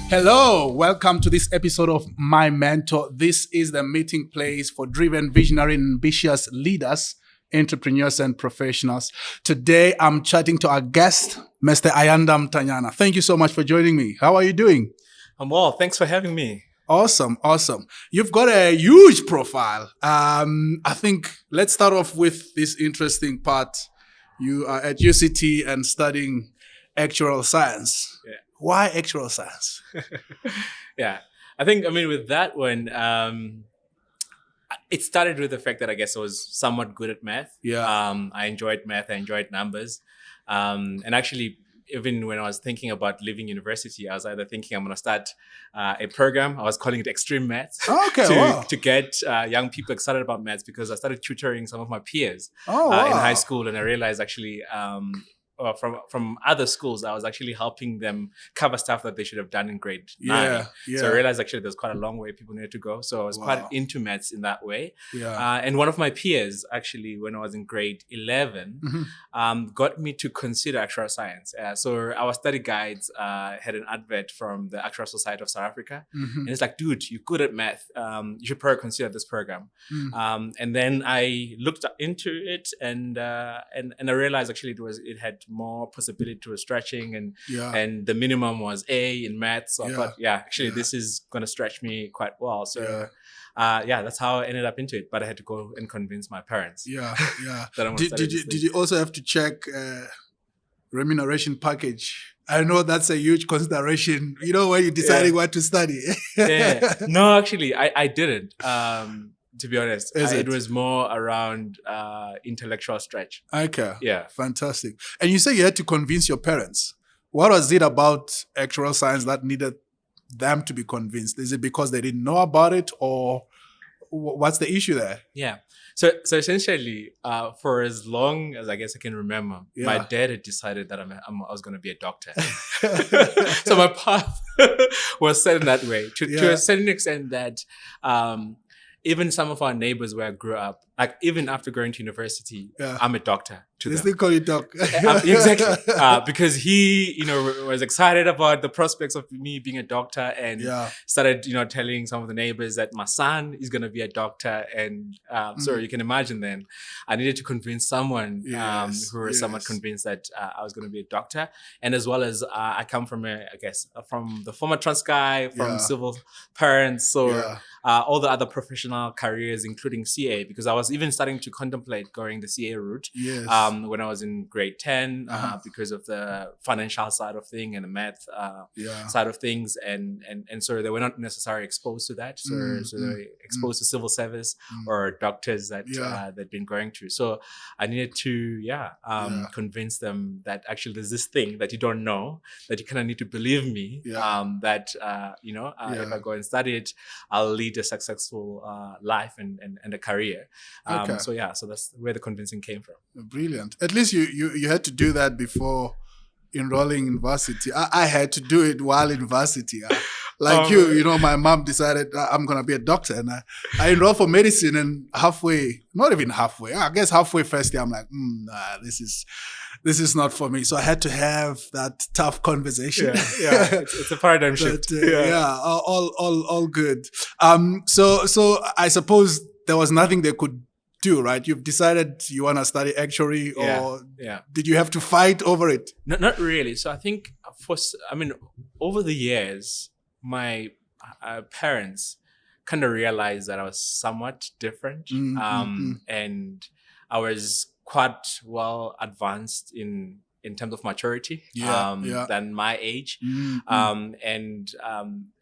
Hello, welcome to this episode of My Mentor. This is the meeting place for driven, visionary, and ambitious leaders, entrepreneurs, and professionals. Today, I'm chatting to our guest, Mr. Ayanda Mtanyana. Thank you so much for joining me. How are you doing? I'm well. Thanks for having me. Awesome. You've got a huge profile. I think let's start off with this interesting part. You are at UCT and studying actuarial science. Yeah. Why actuarial science? Yeah. With that one, it started with the fact that I guess I was somewhat good at math. Yeah. I enjoyed math. I enjoyed numbers. And actually, even when I was thinking about leaving university, I was either thinking I'm going to start a program. I was calling it Extreme Maths. Okay, to get young people excited about maths, because I started tutoring some of my peers in wow. high school. And I realized actually from other schools, I was actually helping them cover stuff that they should have done in grade 9. Yeah. So I realized actually there's quite a long way people needed to go. So I was quite Wow. into maths in that way. Yeah. And one of my peers, actually, when I was in grade 11, got me to consider actuarial science. So our study guides had an advert from the Actuarial Society of South Africa. And it's like, dude, you're good at math. You should probably consider this program. And then I looked into it and I realized actually it had more possibility to stretching and the minimum was A in math. So I thought, this is going to stretch me quite well. So that's how I ended up into it. But I had to go and convince my parents. Yeah. that I want to study this thing. Did you also have to check remuneration package? I know that's a huge consideration, when you're deciding what to study. No, actually, I didn't. To be honest, it was more around intellectual stretch. Okay. Yeah. Fantastic. And you say you had to convince your parents. What was it about actuarial science that needed them to be convinced? Is it because they didn't know about it, or what's the issue there? Yeah. So essentially, for as long as I guess I can remember, my dad had decided that I was going to be a doctor. So my path was set in that way to a certain extent that even some of our neighbors where I grew up, like even after going to university, I'm a doctor to them. They still call you doc. Exactly. Because he, was excited about the prospects of me being a doctor and started, telling some of the neighbors that my son is going to be a doctor. And so you can imagine then I needed to convince someone who was somewhat convinced that I was going to be a doctor. And as well as I come from from the former Transkei, from civil parents. So all the other professional careers, including CA, because I was even starting to contemplate going the CA route when I was in grade 10 because of the financial side of things and the math side of things. And so they were not necessarily exposed to that. So they were exposed to civil service or doctors that they'd been going to. So I needed to convince them that actually there's this thing that you don't know, that you kind of need to believe me, that if I go and study it, I'll lead a successful life and a career. So that's where the convincing came from. Brilliant. At least you had to do that before enrolling in varsity. I had to do it while in varsity. My mom decided I'm going to be a doctor, and I enrolled for medicine, and not even halfway, I guess halfway first year, I'm like, this is not for me. So I had to have that tough conversation. It's a paradigm shift. All good. So I suppose there was nothing they could do, right? You've decided you want to study actuary, or did you have to fight over it? No, not really. So I think over the years, my parents kind of realized that I was somewhat different, and I was quite well advanced in terms of maturity than my age.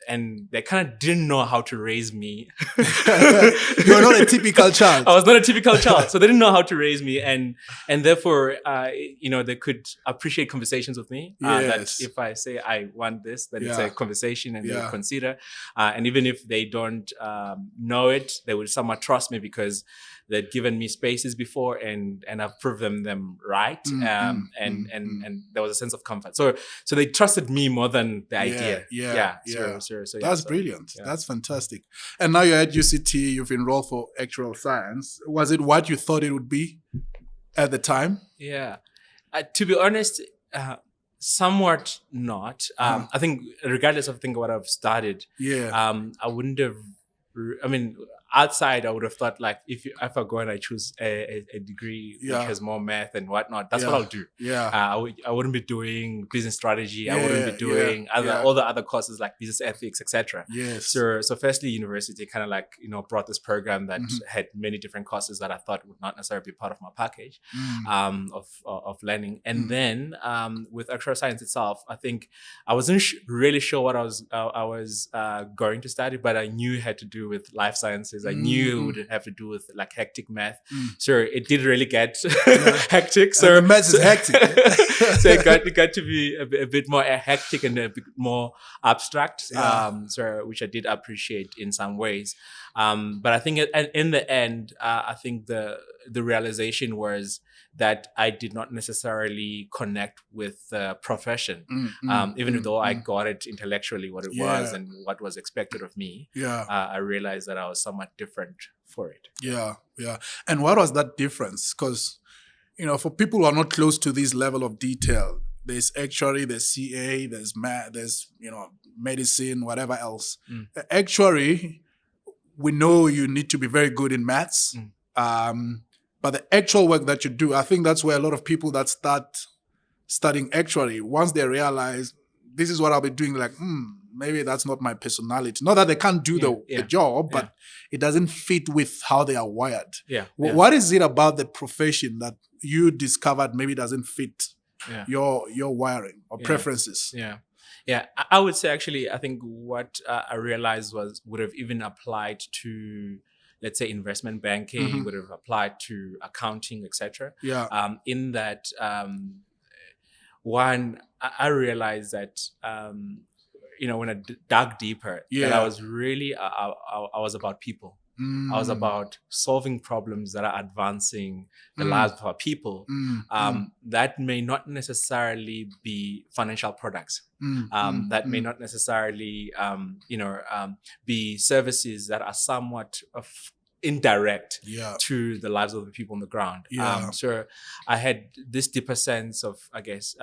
And they kind of didn't know how to raise me. You're not a typical child. I was not a typical child. So they didn't know how to raise me. And therefore, they could appreciate conversations with me. That if I say I want this, then it's a conversation and they would consider. And even if they don't know it, they would somewhat trust me because they'd given me spaces before and I've proved them right. And there was a sense of comfort. So they trusted me more than the idea. So that's brilliant. Yeah. That's fantastic. And now you're at UCT, you've enrolled for actuarial science. Was it what you thought it would be at the time? Yeah. To be honest, somewhat not. I think regardless of what I've studied, I wouldn't have. I mean, outside, I would have thought like if I go and I choose a degree which has more math and whatnot, that's what I'll do. I wouldn't be doing business strategy. I wouldn't be doing all the other courses like business ethics, etc. So firstly, university kind of like brought this program that had many different courses that I thought would not necessarily be part of my package of learning. And then with actuarial science itself, I think I wasn't really sure what I was going to study, but I knew it had to do with life sciences. I knew it would have to do with like hectic math. So it did really get hectic. So and the math is hectic. So it got to be a bit more hectic and a bit more abstract. So which I did appreciate in some ways. But I think in the end, I think the realization was that I did not necessarily connect with the profession, even though I got it intellectually what it was and what was expected of me. I realized that I was somewhat different for it. And what was that difference? Because for people who are not close to this level of detail, there's actuary, there's CA, there's math, there's medicine, whatever else. Actuary, we know you need to be very good in maths. But the actual work that you do, I think that's where a lot of people that start studying actuary, once they realize this is what I'll be doing, like, maybe that's not my personality. Not that they can't do the job, but it doesn't fit with how they are wired. What is it about the profession that you discovered maybe doesn't fit your wiring or preferences? I would say actually, I think what I realized would have even applied to, let's say, investment banking, would have applied to accounting, etc. In that, one, I realized that, when I dug deeper, that I was really, I was about people. I was about solving problems that are advancing the lives of our people. That may not necessarily be financial products. That may not necessarily, be services that are somewhat indirect to the lives of the people on the ground. So I had this deeper sense of, I guess,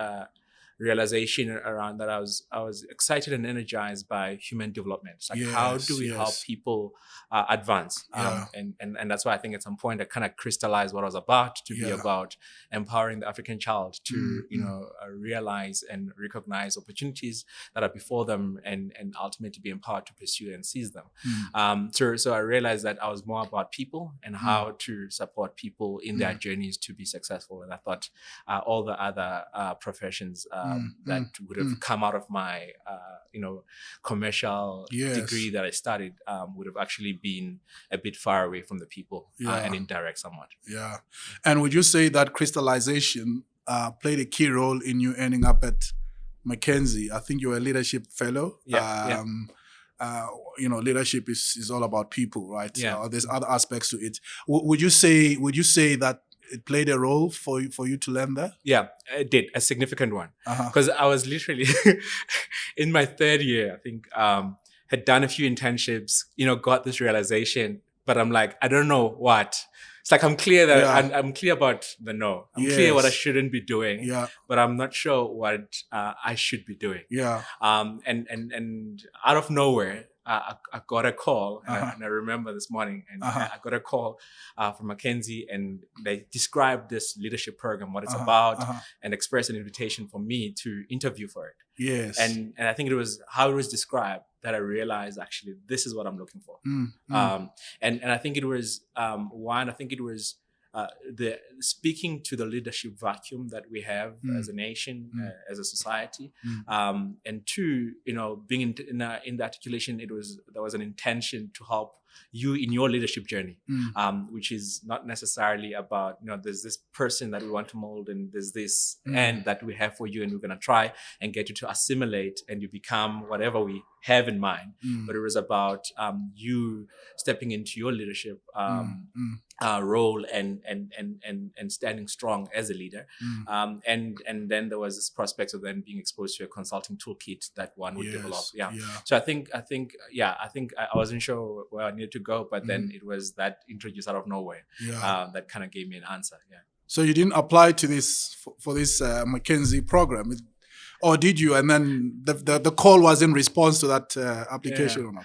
realization around that. I was excited and energized by human development. It's like, how do we help people advance? And that's why I think at some point I kind of crystallized what I was about to be about empowering the African child to realize and recognize opportunities that are before them and ultimately be empowered to pursue and seize them. So I realized that I was more about people and how to support people in their journeys to be successful. And I thought all the other professions that would have come out of my commercial degree that I studied would have actually been a bit far away from the people and indirect somewhat. And would you say that crystallization played a key role in you ending up at McKinsey? I think you're a leadership fellow. Leadership is all about people, right? There's other aspects to it. Would you say that it played a role for you to learn there? Yeah, it did, a significant one. Because I was literally in my third year, I think, had done a few internships, got this realization, but I'm like, I don't know what. It's like I'm clear that I'm clear about the no. I'm clear what I shouldn't be doing, but I'm not sure what I should be doing. And out of nowhere, I got a call, and I remember this morning, and I got a call from McKinsey, and they described this leadership program, what it's about, and expressed an invitation for me to interview for it. And I think it was how it was described that I realized actually this is what I'm looking for. And I think it was the speaking to the leadership vacuum that we have as a nation, as a society, and two, being in the articulation, there was an intention to help you in your leadership journey, which is not necessarily about, there's this person that we want to mold and there's this end that we have for you and we're going to try and get you to assimilate and you become whatever we have in mind. But it was about you stepping into your leadership role and standing strong as a leader. And then there was this prospect of then being exposed to a consulting toolkit that one would develop. So I think I wasn't sure where I needed to go, but then it was that introduced out of nowhere that kind of gave me an answer. So you didn't apply to this for this McKinsey program. Or did you? And then the call was in response to that application or not?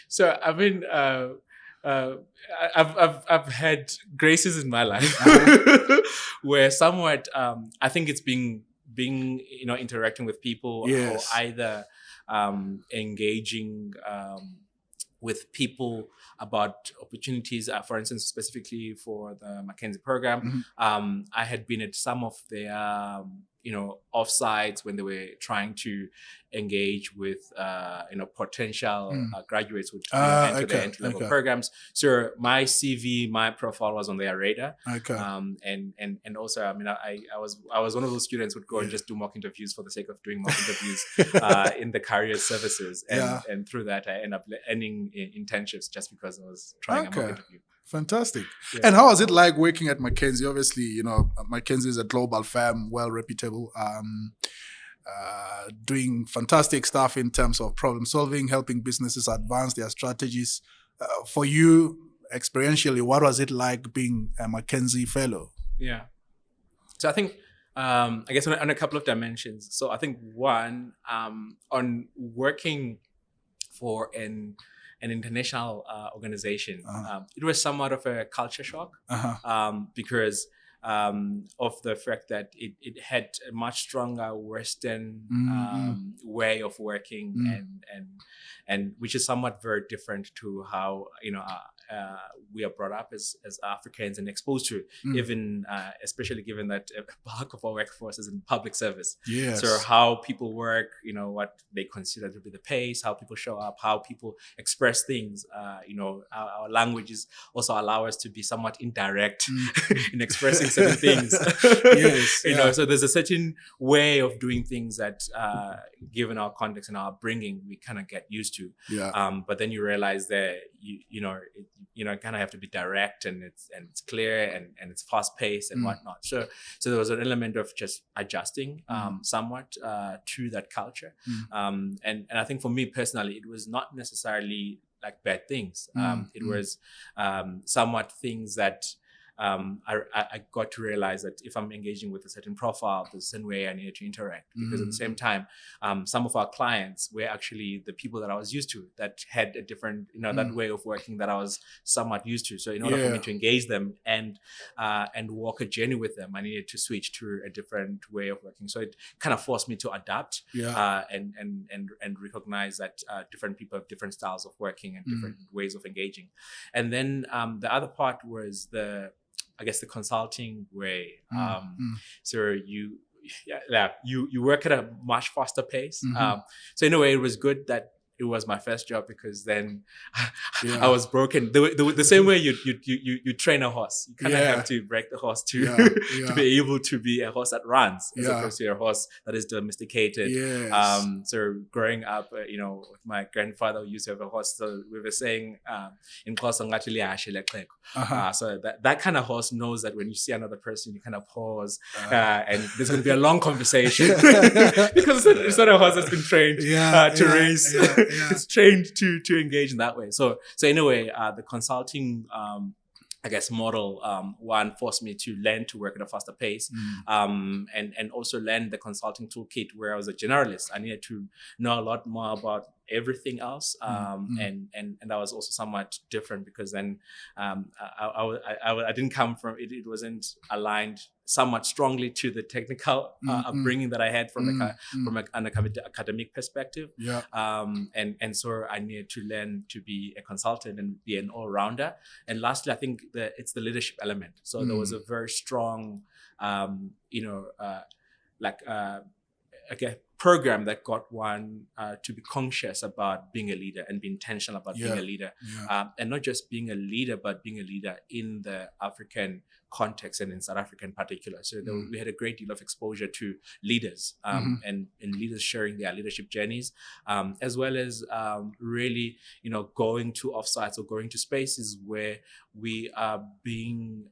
So I mean, I've had graces in my life where somewhat I think it's being interacting with people, or either engaging with people about opportunities. For instance, specifically for the McKinsey program, I had been at some of their offsites when they were trying to engage with potential graduates who enter the entry-level programs. So my CV, my profile was on their radar. And also, I mean, I was one of those students who would go and just do mock interviews for the sake of doing mock interviews in the career services, and through that I ended up ending internships just because I was trying a mock interview. Fantastic. Yeah. And how was it like working at McKinsey? Obviously, McKinsey is a global firm, well reputable, doing fantastic stuff in terms of problem solving, helping businesses advance their strategies. For you, experientially, what was it like being a McKinsey fellow? Yeah. So I think, I guess on a couple of dimensions. So I think one, on working for an international organization, it was somewhat of a culture shock because of the fact that it had a much stronger Western way of working, and which is somewhat very different to how we are brought up as Africans and exposed to, even especially given that a bulk of our workforce is in public service. Yes. So how people work, what they consider to be the pace, how people show up, how people express things. Our languages also allow us to be somewhat indirect in expressing certain things. Yes. So there's a certain way of doing things that, given our context and our upbringing, we kind of get used to. Yeah. But then you realize that you kind of have to be direct, and it's clear, and it's fast paced and whatnot. So there was an element of just adjusting somewhat to that culture. And I think for me personally, it was not necessarily like bad things. It was somewhat things that I got to realize that if I'm engaging with a certain profile, there's a certain way I needed to interact. Because at the same time, some of our clients were actually the people that I was used to, that had a different, that way of working that I was somewhat used to. So in order for me to engage them and walk a journey with them, I needed to switch to a different way of working. So it kind of forced me to adapt and recognize that different people have different styles of working and different ways of engaging. And then the other part was the consulting way. So you work at a much faster pace. So in a way, it was good that it was my first job, because then I was broken. The same way you train a horse, you kind of have to break the horse to be able to be a horse that runs, as opposed to a horse that is domesticated. So growing up, with my grandfather who used to have a horse, so we were saying in class, so that kind of horse knows that when you see another person, you kind of pause, and there's going to be a long conversation because it's not a horse that's been trained to race. It's trained to engage in that way. So in a way, the consulting model, one, forced me to learn to work at a faster pace, and also learn the consulting toolkit, where I was a generalist. I needed to know a lot more about everything else, and that was also somewhat different, because then I didn't come from it. It wasn't aligned somewhat strongly to the technical upbringing that I had from an academic perspective. And so I needed to learn to be a consultant and be an all-rounder. And lastly, I think it's the leadership element. So there was a very strong, program that got one to be conscious about being a leader and be intentional about being a leader, and not just being a leader, but being a leader in the African context and in South Africa in particular. So we had a great deal of exposure to leaders, and leaders sharing their leadership journeys, as well as really, going to offsites or going to spaces where we are being,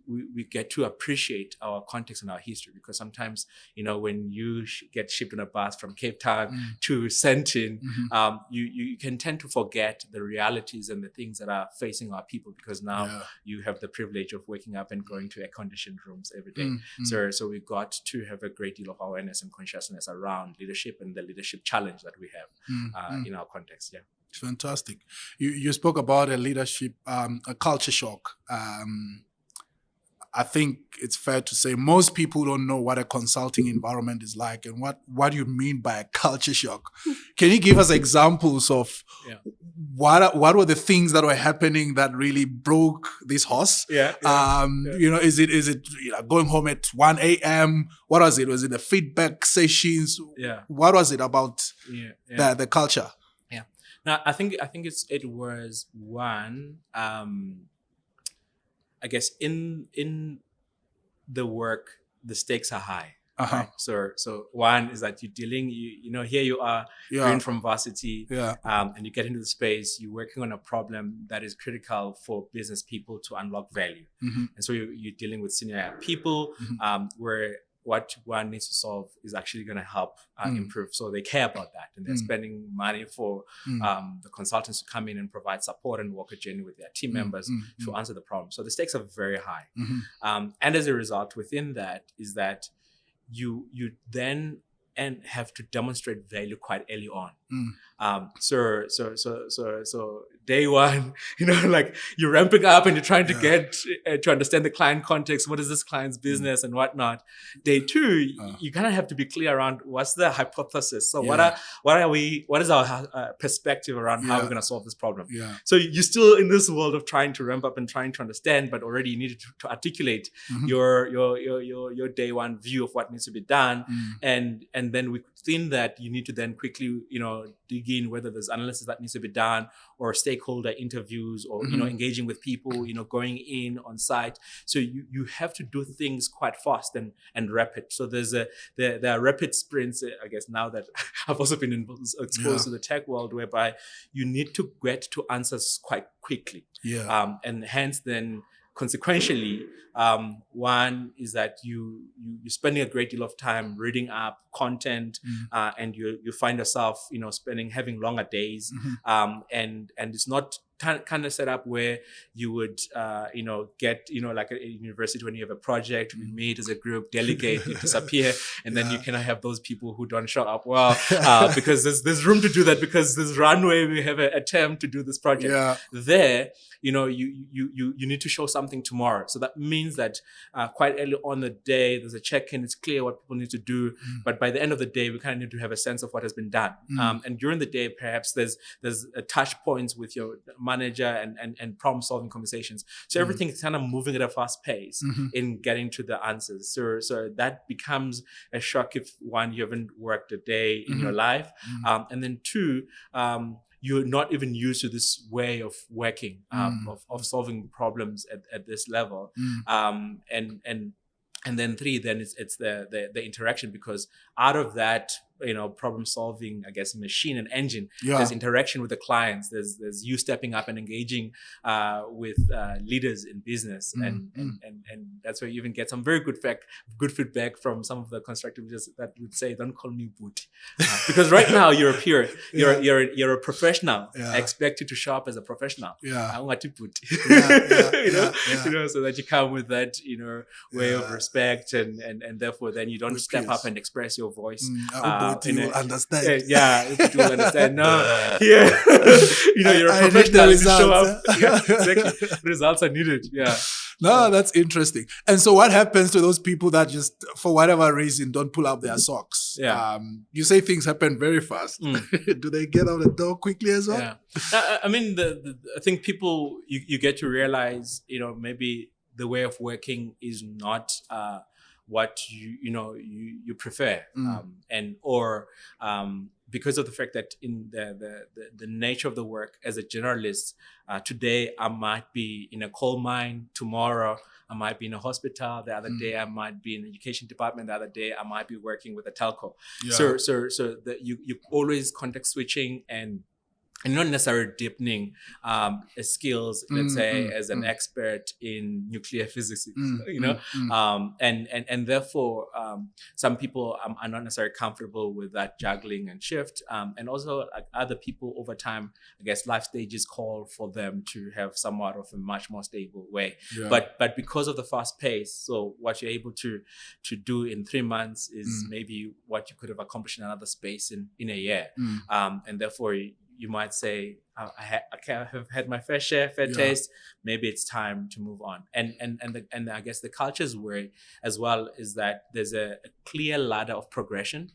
we get to appreciate our context and our history, because sometimes, when you get shipped on a bus from Cape Town to Sentin, you can tend to forget the realities and the things that are facing our people, because now you have the privilege of waking up and going to air-conditioned rooms every day. So we got to have a great deal of awareness and consciousness around leadership and the leadership challenge that we have in our context. Yeah. Fantastic. You spoke about a leadership, a culture shock. I think it's fair to say most people don't know what a consulting environment is like and what do you mean by a culture shock. Can you give us examples of what were the things that were happening that really broke this horse? Is it going home at 1 a.m.? What was it? Was it the feedback sessions? What was it about the culture? Now, I think it was one. I guess in the work, the stakes are high. Right? So one is that you're dealing. Here you are, going from varsity, and you get into the space. You're working on a problem that is critical for business people to unlock value, and so you're dealing with senior people, where what one needs to solve is actually going to help improve. So they care about that, and they're spending money for the consultants to come in and provide support and walk a journey with their team members to answer the problem. So the stakes are very high, and as a result, within that is that you then have to demonstrate value quite early on. So day one, like you're ramping up and you're trying to get to understand the client context. What is this client's business and whatnot? Day two, you kind of have to be clear around what's the hypothesis. So what is our perspective around how we're going to solve this problem? So you're still in this world of trying to ramp up and trying to understand, but already you needed to articulate your day one view of what needs to be done, and then within that you need to then quickly dig in whether there's analysis that needs to be done or stakeholder interviews or engaging with people, going in on site. So you have to do things quite fast and rapid. So there are rapid sprints, I guess, now that I've also been exposed to the tech world, whereby you need to get to answers quite quickly. And hence then consequentially, one is that you're spending a great deal of time reading up content, and you find yourself having longer days, and it's not kind of set up where you would get like a university when you have a project, we meet as a group, delegate, you disappear, and then you cannot have those people who don't show up well, because there's room to do that, because there's runway, we have an attempt to do this project. There you need to show something tomorrow. So that means that quite early on the day, there's a check-in, it's clear what people need to do, but by the end of the day, we kind of need to have a sense of what has been done. And during the day, perhaps there's a touch points with your manager and problem solving conversations. So everything is kind of moving at a fast pace in getting to the answers. So that becomes a shock if one, you haven't worked a day in your life, and then two, you're not even used to this way of working, of solving problems at this level, and then three, then it's the interaction, because out of that problem solving, I guess, machine and engine, there's interaction with the clients, there's you stepping up and engaging with leaders in business, and that's where you even get some very good feedback from some of the constructive leaders that would say, don't call me booty, because right now you're a peer, you're a professional. I expect you to show up as a professional. I want to put so that you come with that way of respect, and therefore then you don't step up and express your voice. You will understand. You will understand. No, you're a professional. You show up. Exactly. Results are needed. No, that's interesting. And so what happens to those people that just, for whatever reason, don't pull up their socks? You say things happen very fast. Do they get out the door quickly as well? I mean, I think people, you get to realize, maybe the way of working is not what you prefer, or because of the fact that in the nature of the work as a generalist, today I might be in a coal mine, tomorrow I might be in a hospital, the other day I might be in the education department, the other day I might be working with a telco. So you always context switching and and not necessarily deepening skills, let's say, as an expert in nuclear physics, and therefore some people are not necessarily comfortable with that juggling and shift, and also like other people over time, I guess life stages call for them to have somewhat of a much more stable way. But because of the fast pace, so what you're able to do in 3 months is maybe what you could have accomplished in another space in a year, and therefore you might say, I have had my fair taste. Maybe it's time to move on. And I guess the culture's way as well is that there's a clear ladder of progression.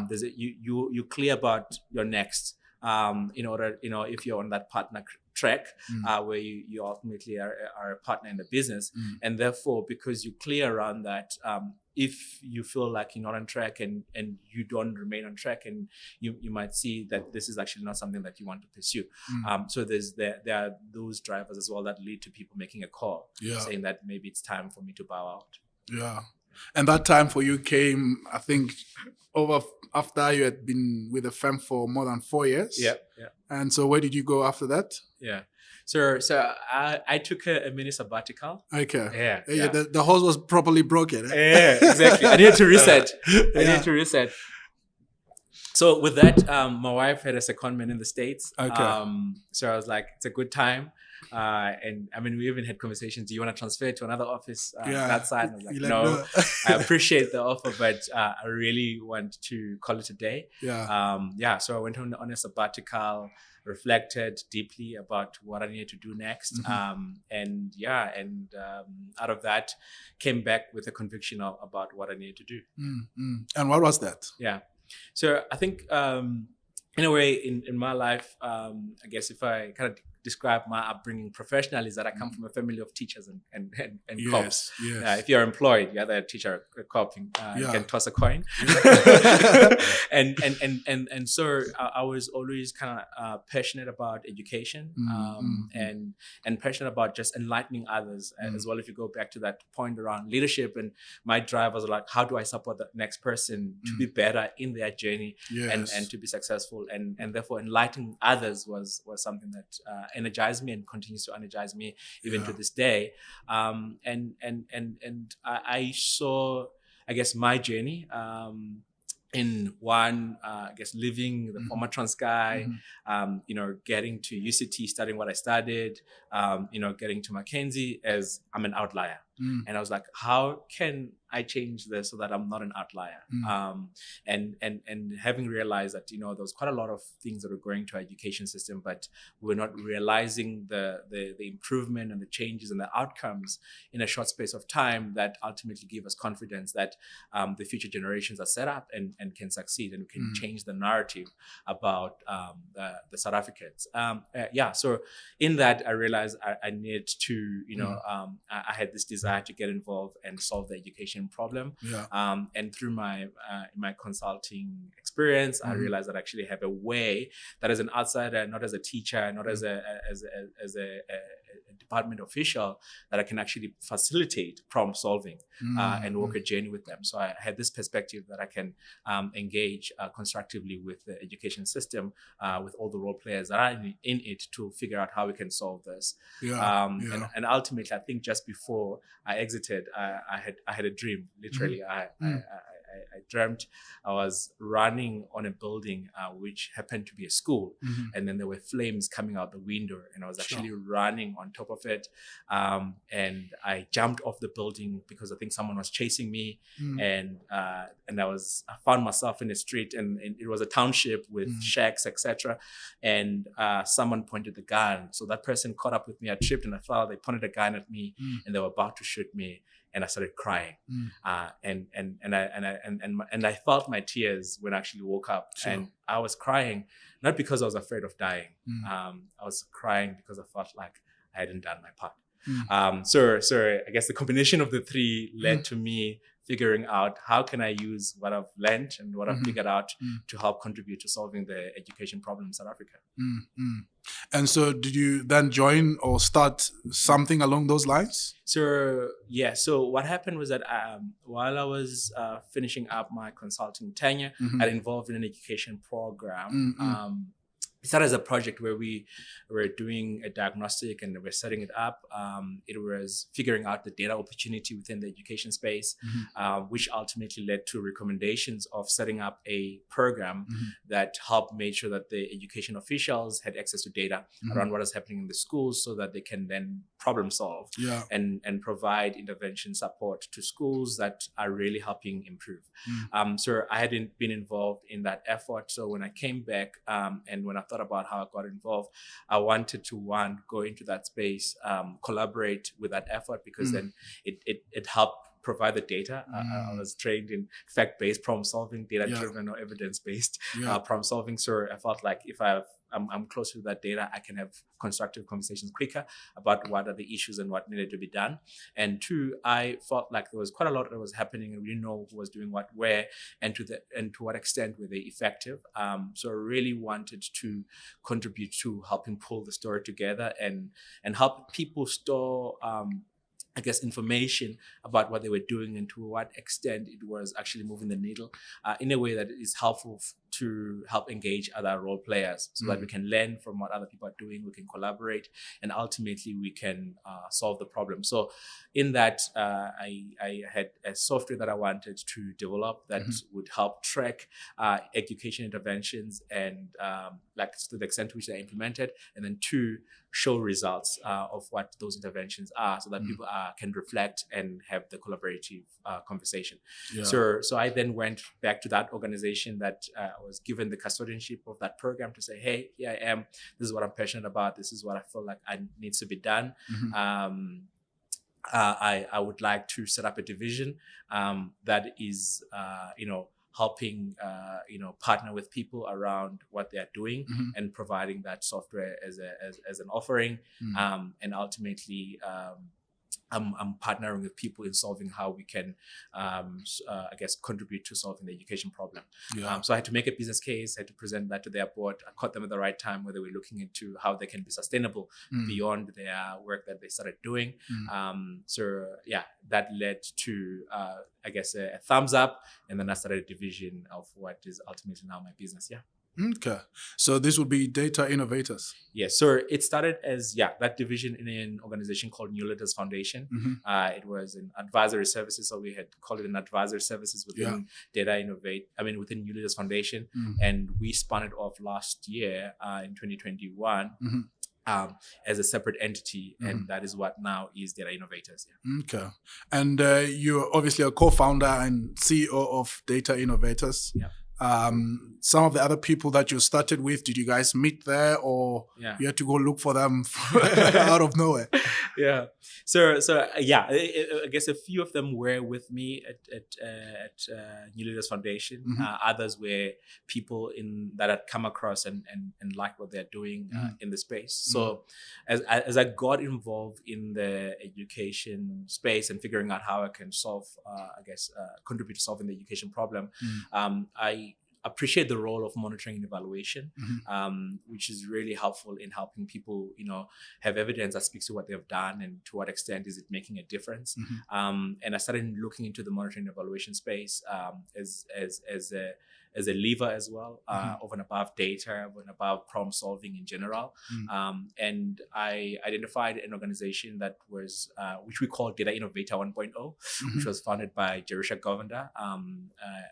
There's you clear about your next, in order, if you're on that partner track, where you ultimately are a partner in the business, and therefore because you clear around that, if you feel like you're not on track and you don't remain on track, and you might see that this is actually not something that you want to pursue. So there are those drivers as well that lead to people making a call, saying that maybe it's time for me to bow out. Yeah. And that time for you came, I think, over after you had been with the firm for more than 4 years. Yeah. And so where did you go after that? Yeah. So I took a mini sabbatical. Okay. Yeah. The horse was properly broken. Yeah, exactly. I needed to reset. So with that, my wife had a secondment in the States. Okay. So I was like, it's a good time. And I mean, we even had conversations. Do you want to transfer to another office that side? And I was like, no. I appreciate the offer, but I really want to call it a day. So I went on a sabbatical, reflected deeply about what I needed to do next. And out of that came back with a conviction about what I needed to do. And what was that? Yeah. So I think in a way in my life, I guess if I kind of describe my upbringing professionally, is that I come from a family of teachers and cops. Yes. If you're employed, you're either a teacher or a cop, you can toss a coin. and so I was always kind of passionate about education, and passionate about just enlightening others as well. If you go back to that point around leadership, and my drive was like, how do I support the next person to be better in their journey and to be successful, and therefore enlightening others was something that energized me and continues to energize me even to this day. And I saw, I guess, my journey in one, I guess, leaving the former Transkei, getting to UCT, studying what I studied, getting to McKinsey as I'm an outlier. And I was like, how can I change this so that I'm not an outlier? And having realized that, there was quite a lot of things that were going to our education system, but we're not realizing the improvement and the changes and the outcomes in a short space of time that ultimately give us confidence that the future generations are set up and can succeed, and we can change the narrative about the South Africans. So in that, I realized I needed to, I had this desire to get involved and solve the education problem. And through my consulting experience, I realized that I actually have a way that as an outsider, not as a teacher, not as a department official, that I can actually facilitate problem solving and work a journey with them. So I had this perspective that I can engage constructively with the education system, with all the role players that are in it, to figure out how we can solve this. And ultimately, I think just before I exited, I had a dream. Literally, I dreamt I was running on a building which happened to be a school, and then there were flames coming out the window, and I was actually running on top of it, and I jumped off the building because I think someone was chasing me, and I found myself in the street, and it was a township with shacks, etc., and someone pointed the gun, so that person caught up with me. I tripped and I fell. They pointed a gun at me, and they were about to shoot me. And I started crying, and I felt my tears when I actually woke up. And I was crying not because I was afraid of dying. I was crying because I felt like I hadn't done my part. So I guess the combination of the three led to me figuring out how can I use what I've learned and what I've figured out to help contribute to solving the education problem in South Africa. And so did you then join or start something along those lines? So what happened was that while I was finishing up my consulting tenure, I'd involved in an education program it started as a project where we were doing a diagnostic and we're setting it up. It was figuring out the data opportunity within the education space, which ultimately led to recommendations of setting up a program that helped make sure that the education officials had access to data around what is happening in the schools, so that they can then problem solve and provide intervention support to schools that are really helping improve. So I hadn't been involved in that effort. So when I came back and when I thought about how I got involved, I wanted to go into that space, collaborate with that effort, because then it helped provide the data. I was trained in fact-based problem solving, data-driven or evidence-based problem solving. So I felt like if I'm close to that data, I can have constructive conversations quicker about what are the issues and what needed to be done. And two, I felt like there was quite a lot that was happening and we didn't know who was doing what where and to what extent were they effective. So I really wanted to contribute to helping pull the story together and help people store I guess, information about what they were doing and to what extent it was actually moving the needle in a way that is helpful to help engage other role players, so that we can learn from what other people are doing, we can collaborate, and ultimately we can solve the problem. So in that, I had a software that I wanted to develop that would help track education interventions and like to the extent to which they're implemented, and then two, show results of what those interventions are, so that people can reflect and have the collaborative conversation. So I then went back to that organization that was given the custodianship of that program to say, hey, here I am. This is what I'm passionate about. This is what I feel like needs to be done. I would like to set up a division that is, helping, partner with people around what they're doing and providing that software as an offering. And ultimately, I'm partnering with people in solving how we can, I guess, contribute to solving the education problem. So I had to make a business case, I had to present that to their board. I caught them at the right time where they were looking into how they can be sustainable beyond their work that they started doing. So that led to, I guess, a thumbs up. And then I started a division of what is ultimately now my business. Okay. So this would be Data Innovators. Yes. So it started as, that division in an organization called Innovators Foundation. It was an advisory services. So we had called it an advisory services within within Innovators Foundation. And we spun it off last year in 2021. As a separate entity, and that is what now is Data Innovators. Okay. And you're obviously a co-founder and CEO of Data Innovators. Some of the other people that you started with, did you guys meet there, or you had to go look for them out of nowhere? So I guess a few of them were with me at New Leaders Foundation. Others were people that had come across and liked what they're doing in the space. So as I got involved in the education space and figuring out how I can solve, contribute to solving the education problem, I appreciate the role of monitoring and evaluation, which is really helpful in helping people, have evidence that speaks to what they've done and to what extent is it making a difference. And I started looking into the monitoring and evaluation space as a lever as well, over and above data, over and above problem solving in general. And I identified an organization that was, which we call Data Innovator 1.0, which was founded by Jerusha Govender,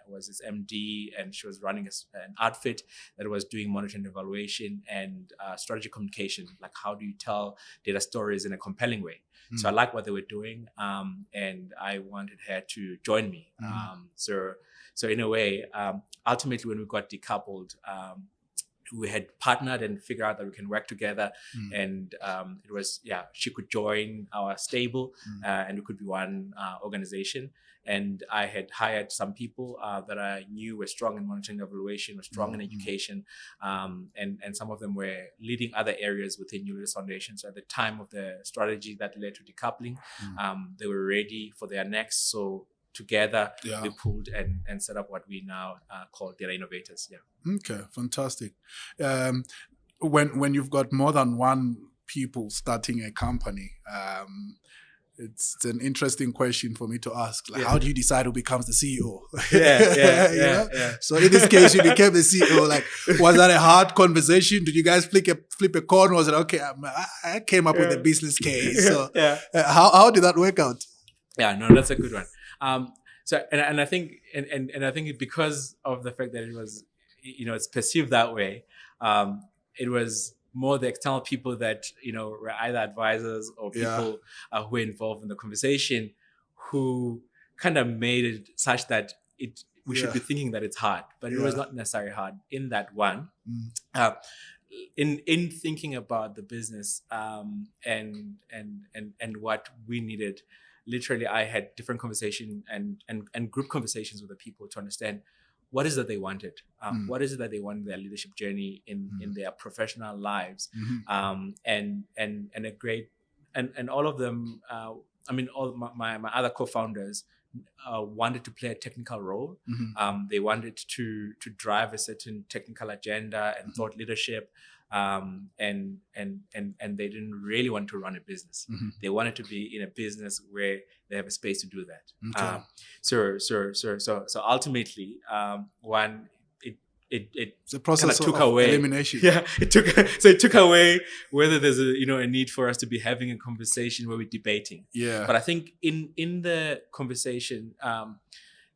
was his MD, and she was running an outfit that was doing monitoring and evaluation and strategy communication, like how do you tell data stories in a compelling way. So I liked what they were doing, and I wanted her to join me. So in a way, ultimately when we got decoupled, we had partnered and figured out that we can work together. And it was, she could join our stable and we could be one organization. And I had hired some people that I knew were strong in monitoring and evaluation, were strong in education, and some of them were leading other areas within New Leaders Foundation. So at the time of the strategy that led to decoupling, they were ready for their next. So together, we pulled and set up what we now call Data Innovators. Okay, fantastic. When you've got more than one people starting a company, It's an interesting question for me to ask. Like, how do you decide who becomes the CEO? Yeah. So in this case, you became the CEO. Like, was that a hard conversation? Did you guys flip a coin? Was it okay? I came up with a business case. So how did that work out? Yeah, no, that's a good one. So and I think and I think because of the fact that it was, it's perceived that way, it was more the external people that were either advisors or people who were involved in the conversation, who kind of made it such that we should be thinking that it's hard, but it was not necessarily hard. In that one, in thinking about the business and what we needed, literally I had different conversation and group conversations with the people to understand what is it they wanted, what is it that they want in their leadership journey in their professional lives, and a great and all of them. All my other co-founders wanted to play a technical role. They wanted to drive a certain technical agenda and thought leadership. And they didn't really want to run a business. They wanted to be in a business where they have a space to do that. Okay. So ultimately, it's a process took of away elimination. Yeah, it took away whether there's a need for us to be having a conversation where we're debating. Yeah. But I think in the conversation,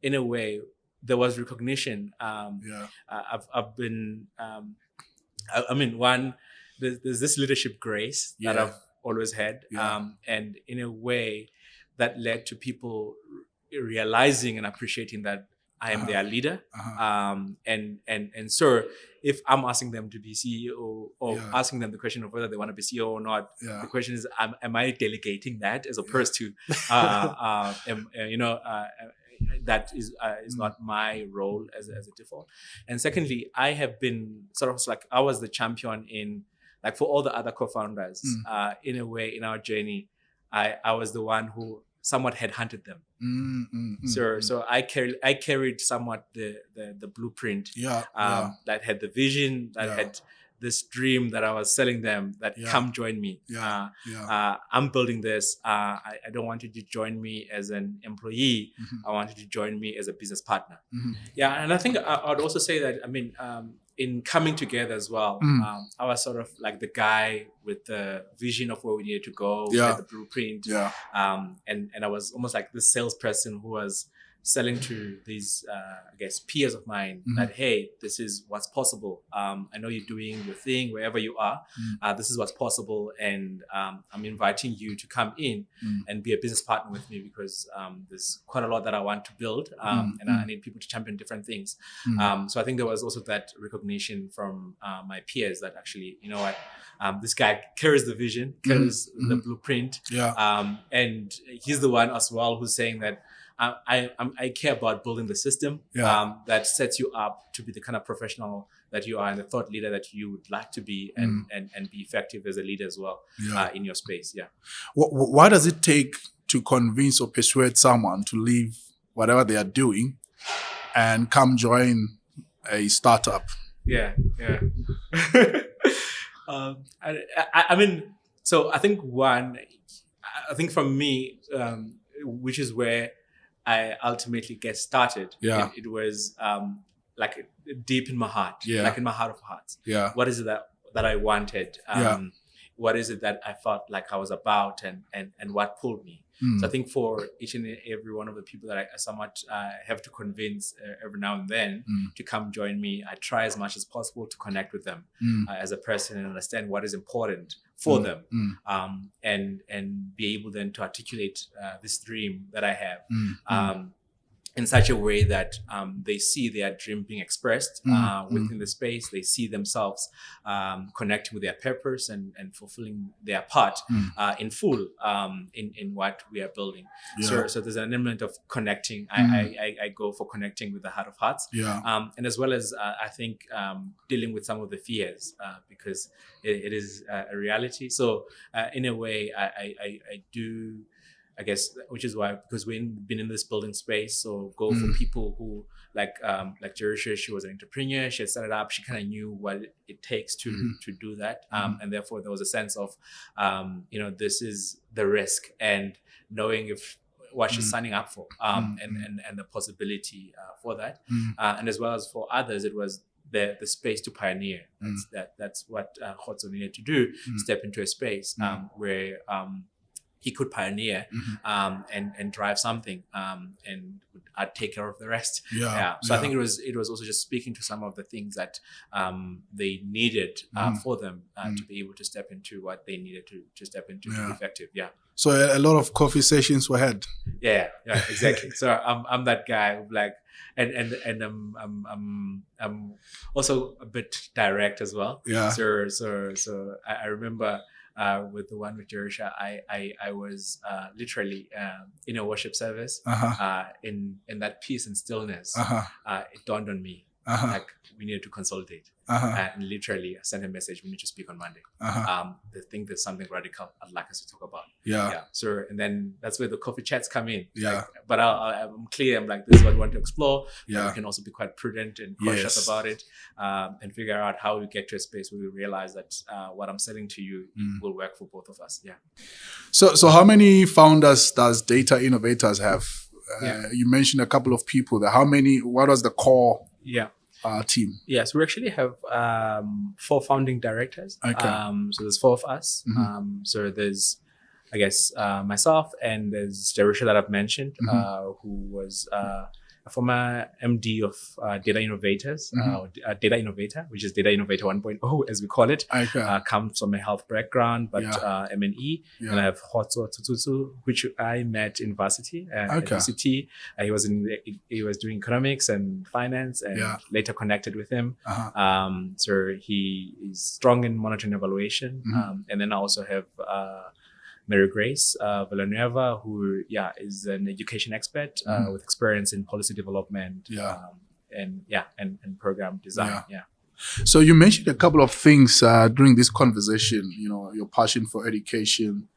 in a way, there was recognition. I've been. There's this leadership grace that I've always had, and in a way, that led to people realizing and appreciating that I am their leader. And so if I'm asking them to be CEO or asking them the question of whether they want to be CEO or not, the question is, am I delegating that as opposed to, that is not my role as a default. And secondly, I have been sort of like, I was the champion in, like, for all the other co-founders, in a way, in our journey, I was the one who somewhat headhunted them. So I carried somewhat the blueprint that had the vision, that had this dream that I was selling them, that come join me. I'm building this. I don't want you to join me as an employee. I want you to join me as a business partner. And I think I'd also say that, in coming together as well, I was sort of like the guy with the vision of where we needed to go, with the blueprint. And I was almost like the salesperson who was selling to these, peers of mine that, hey, this is what's possible. I know you're doing your thing wherever you are. This is what's possible. And I'm inviting you to come in and be a business partner with me, because there's quite a lot that I want to build. And I need people to champion different things. So I think there was also that recognition from my peers that actually, you know what, this guy carries the vision, carries the blueprint. And he's the one as well who's saying that, I care about building the system that sets you up to be the kind of professional that you are and the thought leader that you would like to be, and be effective as a leader as well in your space. Why does it take to convince or persuade someone to leave whatever they are doing and come join a startup? So I think for me, which is where I ultimately get started. It was like deep in my heart, like in my heart of hearts. What is it that I wanted? What is it that I felt like I was about, and what pulled me? So I think for each and every one of the people that I somewhat have to convince every now and then to come join me, I try as much as possible to connect with them as a person and understand what is important for them, and be able then to articulate this dream that I have in such a way that they see their dream being expressed within the space. They see themselves connecting with their purpose and fulfilling their part in full in what we are building. So there's an element of connecting. I go for connecting with the heart of hearts. And as well as I think dealing with some of the fears, because it is a reality. So in a way, I do, I guess, which is why, because we've been in this building space, so go for people who like Jerusha, she was an entrepreneur, she had set it up, she kind of knew what it takes to do that, and therefore there was a sense of, this is the risk, and knowing if what she's signing up for, and the possibility for that, and as well as for others, it was the space to pioneer. That's what Khotso needed to do, step into a space where he could pioneer and drive something, and I'd take care of the rest. So I think it was also just speaking to some of the things that they needed for them to be able to step into what they needed to step into to be effective. So a lot of coffee sessions were had. Yeah, exactly. So I'm that guy who like, and I'm also a bit direct as well. So I remember with the one with Jerusha, I was literally in a worship service. In that peace and stillness, it dawned on me like we needed to consolidate. And literally I sent a message, we need to speak on Monday. I think there's something radical I'd like us to talk about. So, and then that's where the coffee chats come in. But I'm clear, I'm like, this is what we want to explore. But we can also be quite prudent and cautious about it, and figure out how we get to a space where we realize that what I'm selling to you will work for both of us. So how many founders does Data Innovators have? You mentioned a couple of people there. What was the core team? So we actually have 4 founding directors. So there's 4 of us. So there's, I guess, myself, and there's Jerusha that I've mentioned, who was a former MD of Data Innovators, Data Innovator, which is Data Innovator 1.0, as we call it. Comes from a health background, but M&E. And I have Khotso Tsutsu, which I met in varsity at UCT. He was doing economics and finance, and later connected with him. So he is strong in monitoring evaluation. And then I also have Mary Grace Villanueva, who is an education expert with experience in policy development and program design. So you mentioned a couple of things during this conversation. You know, your passion for education.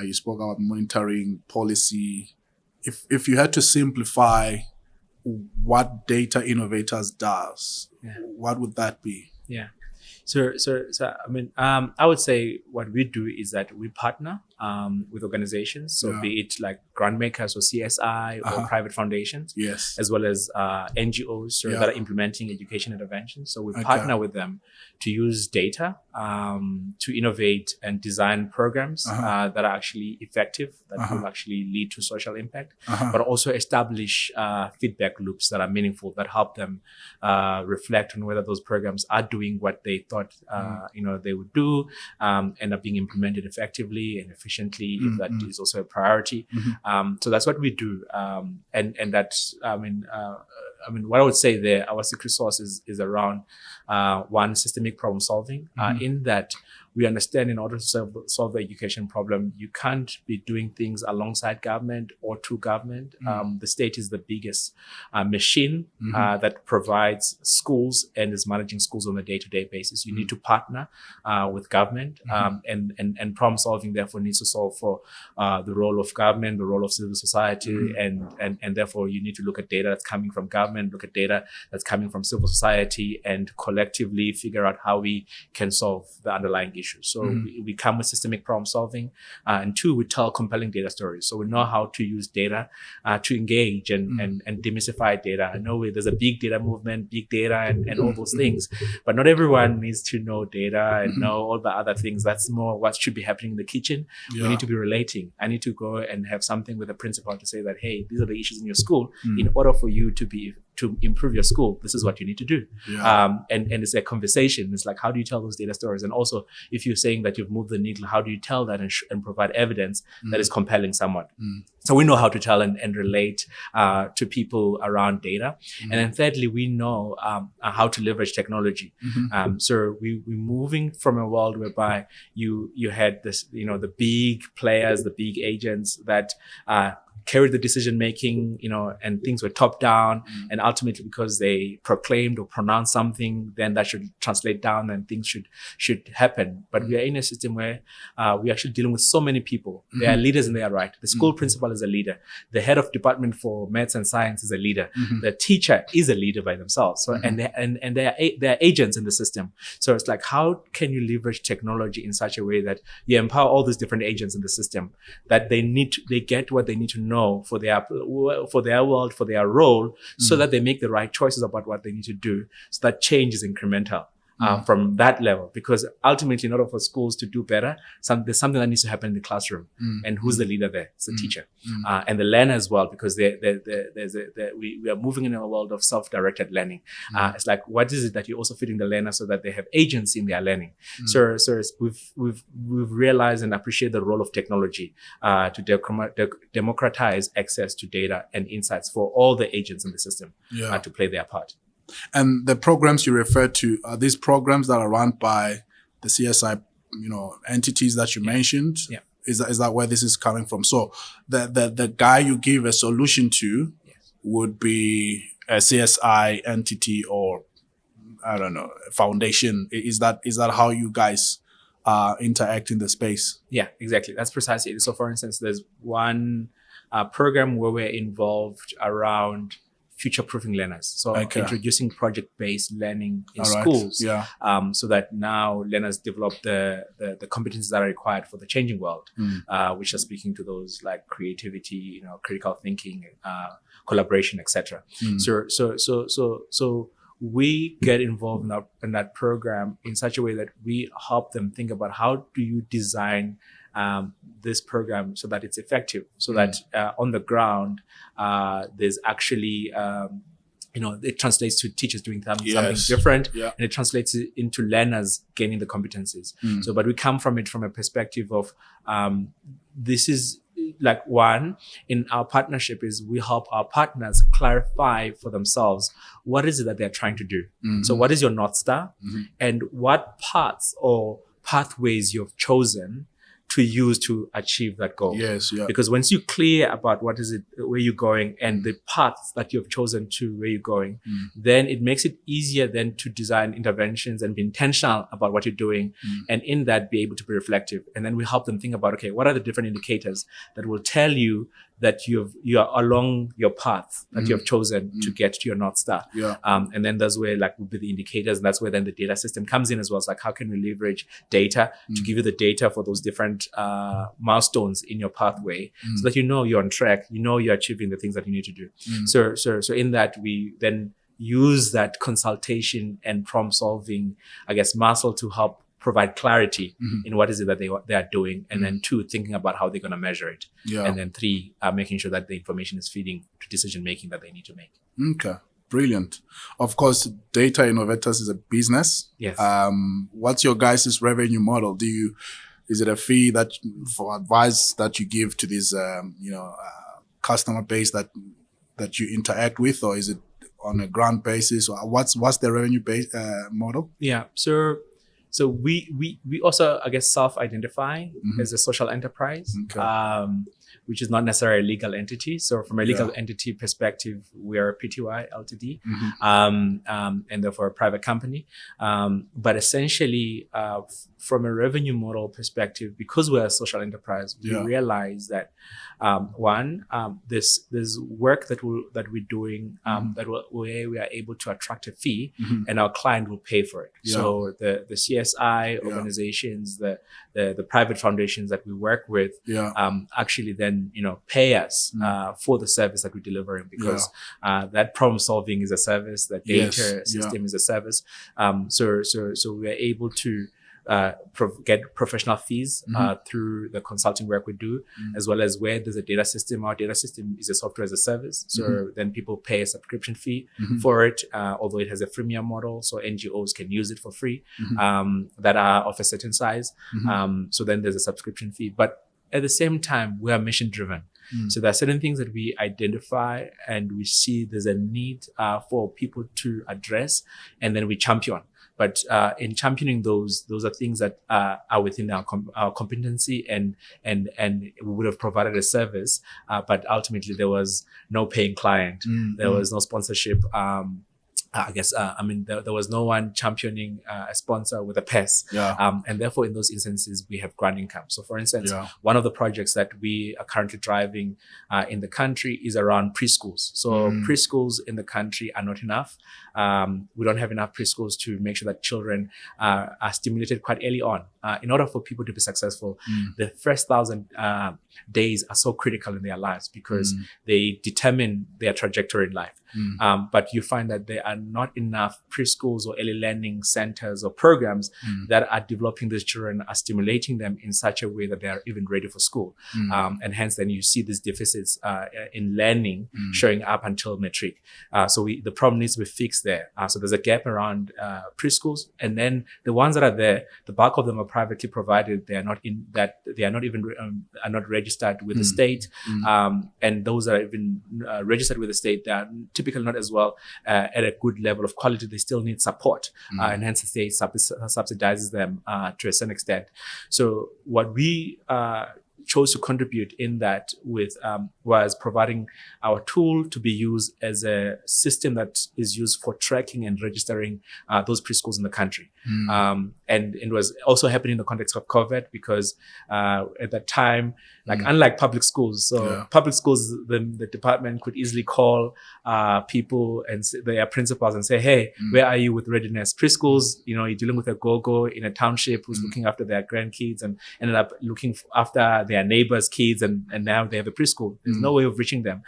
You spoke about monitoring policy. If you had to simplify what Data Innovators does, what would that be? So I mean, I would say what we do is that we partner with organizations, so be it like grant makers or CSI or private foundations, as well as NGOs that are implementing education interventions. So we partner with them to use data to innovate and design programs that are actually effective, that will actually lead to social impact, but also establish feedback loops that are meaningful, that help them reflect on whether those programs are doing what they thought they would do, and are being implemented effectively and efficiently, if that is also a priority. So that's what we do, and that's I mean what I would say there, our secret sauce is around one, systemic problem solving, in that we understand in order to solve the education problem, you can't be doing things alongside government or to government. The state is the biggest machine that provides schools and is managing schools on a day-to-day basis. You need to partner with government, and problem solving therefore needs to solve for the role of government, the role of civil society, and therefore you need to look at data that's coming from government, look at data that's coming from civil society, and collectively figure out how we can solve the underlying issues. So we come with systemic problem solving, and 2, we tell compelling data stories. So we know how to use data to engage and demystify data. I know there's a big data movement, big data and all those things, but not everyone needs to know data and know all the other things. That's more what should be happening in the kitchen. We need to be relating. I need to go and have something with a principal to say that, hey, these are the issues in your school. In order for you to improve your school, this is what you need to do. And it's a conversation. It's like, how do you tell those data stories? And also, if you're saying that you've moved the needle, how do you tell that and provide evidence that is compelling somewhat? So we know how to tell and relate to people around data. And then thirdly, we know how to leverage technology. So we're moving from a world whereby you had this, the big players, the big agents that carried the decision making, and things were top down, and ultimately because they proclaimed or pronounced something, then that should translate down and things should happen. But we are in a system where we're actually dealing with so many people. They are leaders in their right. The school principal is a leader. The head of department for maths and science is a leader. The teacher is a leader by themselves. So and they are agents in the system. So it's like, how can you leverage technology in such a way that you empower all these different agents in the system, that they get what they need to know for their world, for their role, so that they make the right choices about what they need to do. So that change is incremental. From that level, because ultimately, in order for schools to do better, there's something that needs to happen in the classroom. And who's the leader there? It's the teacher, and the learner as well, because we are moving in a world of self-directed learning. It's like, what is it that you're also feeding the learner so that they have agency in their learning? So we've realized and appreciate the role of technology to democratize access to data and insights for all the agents in the system to play their part. And the programs you refer to, are these programs that are run by the CSI, entities that you mentioned? Yeah. Is that where this is coming from? So the guy you give a solution to would be a CSI entity, or I don't know, a foundation. Is that how you guys interact in the space? Yeah, exactly. That's precisely it. So for instance, there's one program where we're involved around future-proofing learners. So introducing project-based learning in schools, so that now learners develop the competencies that are required for the changing world, which are speaking to those like creativity, critical thinking, collaboration, etc. So we get involved in that program in such a way that we help them think about how do you design this program so that it's effective, so that on the ground there's actually it translates to teachers doing something different, and it translates into learners gaining the competencies. So, but we come from it from a perspective of this is like, one, in our partnership is we help our partners clarify for themselves what is it that they're trying to do. So what is your North Star, and what paths or pathways you've chosen to use to achieve that goal. Because once you're clear about what is it, where you're going, and the paths that you've chosen to where you're going, then it makes it easier then to design interventions and be intentional about what you're doing, and in that be able to be reflective. And then we help them think about, okay, what are the different indicators that will tell you that you are along your path that you have chosen to get to your North Star. And then that's where like will be the indicators, and that's where then the data system comes in as well. It's like, how can we leverage data to give you the data for those different milestones in your pathway, so that you're on track, you're achieving the things that you need to do. So in that, we then use that consultation and problem solving, muscle to help provide clarity in what is it that they are doing, and then 2, thinking about how they're going to measure it, and then 3, making sure that the information is feeding to decision making that they need to make. Okay, brilliant. Of course, Data Innovators is a business. Yes. What's your guys' revenue model? Is it a fee for advice that you give to this customer base that you interact with, or is it on a grant basis, or what's the revenue base model? Yeah. So we also, self-identify as a social enterprise, which is not necessarily a legal entity. So from a legal entity perspective, we are a PTY Ltd, and therefore a private company. But essentially, from a revenue model perspective, because we're a social enterprise, we realize that this work that we're doing, where we are able to attract a fee, and our client will pay for it. So the CSI organizations, the private foundations that we work with, actually then pay us for the service that we're delivering, because that problem solving is a service, that data system is a service. So we are able to get professional fees through the consulting work we do, as well as where there's a data system. Our data system is a software as a service. So then people pay a subscription fee for it, although it has a freemium model. So NGOs can use it for free that are of a certain size. So then there's a subscription fee. But at the same time, we are mission driven. So there are certain things that we identify and we see there's a need for people to address, and then we champion. But in championing those are things that are within our competency, and we would have provided a service, but ultimately there was no paying client, there was no sponsorship. I guess, there was no one championing a sponsor with a PES. And therefore, in those instances, we have grant income. So, for instance, one of the projects that we are currently driving in the country is around preschools. So, preschools in the country are not enough. We don't have enough preschools to make sure that children are stimulated quite early on. In order for people to be successful, the first 1,000 days are so critical in their lives because they determine their trajectory in life. But you find that there are not enough preschools or early learning centers or programs that are developing these children, are stimulating them in such a way that they are even ready for school. And hence then you see these deficits in learning showing up until matric. So the problem needs to be fixed there. So there's a gap around preschools, and then the ones that are there, the bulk of them are privately provided. They are not are not registered with the state. And those that are even registered with the state, they are typically not as well at a good level of quality. They still need support, and hence the state subsidizes them to a certain extent. So what we chose to contribute in that with was providing our tool to be used as a system that is used for tracking and registering those preschools in the country. And it was also happening in the context of COVID because at that time, unlike public schools, public schools, the department could easily call people and their principals and say, hey, where are you with readiness? Preschools, you're dealing with a go-go in a township who's looking after their grandkids and ended up looking after their neighbors' kids, and now they have a preschool. There's no way of reaching them.